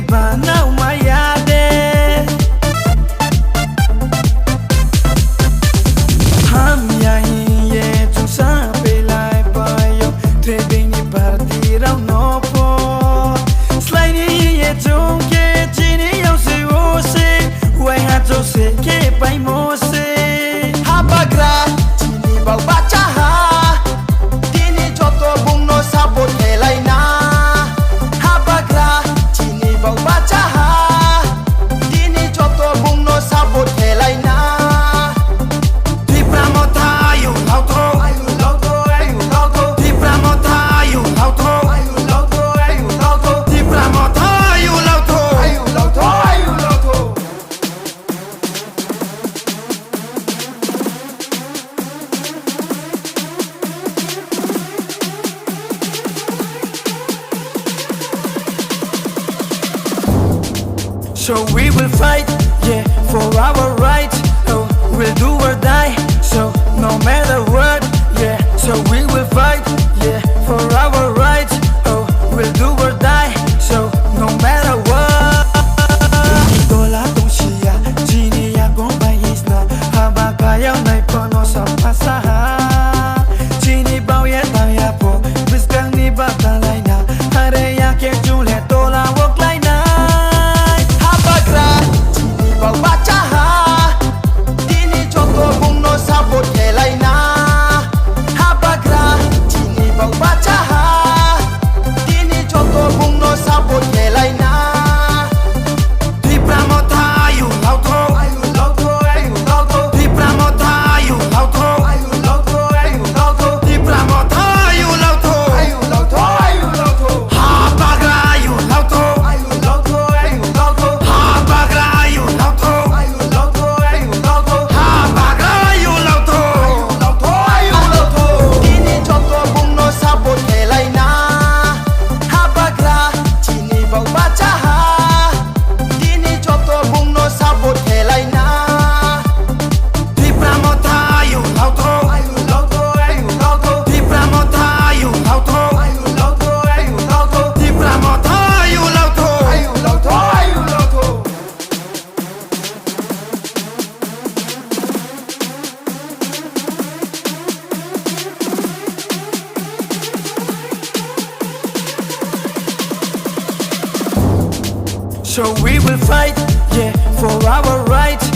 ba now mayade ham yahin ye tung sa pe lai pa yo tre ding ni party rao no po slide ye tung ke chini yo se wo se wai ha to se ke pai mo se ha bagra chini ba ba cha ha dini joto bung no sabot helai na ha bagra chini ba ba cha ha dini joto bung no sabot helai na di pramota yo lao tho ayu lao tho ayu lao tho di pramota yo lao tho ayu lao tho ayu lao tho di pramota yo lao tho ayu lao tho ayu lao tho So we will fight, yeah, for our rights. Oh, we'll do or die. So no matter what, yeah. So we will fight, yeah, for our rights. Oh, we'll do or die. So no matter what. Tola tongshia, jini ya gombai isna. Haba kaya nai pono sa pasaha. Jini bao ya taya po, biskang ni batalay na. Hare ya ke jule tola wok lai na. Baca ha dini joto bung no sabot helai na ha bagra chini bau baca ha dini joto bung no sabot helai na di pramota ayu lao tho ayu lao tho ayu lao tho di pramota ayu lao tho ayu lao tho ayu lao tho di pramota ayu lao tho ayu lao tho ayu lao tho ha bagra ayu lao tho ayu lao tho ayu lao tho ha bagra ayu lao tho So we will fight, yeah, for our rights.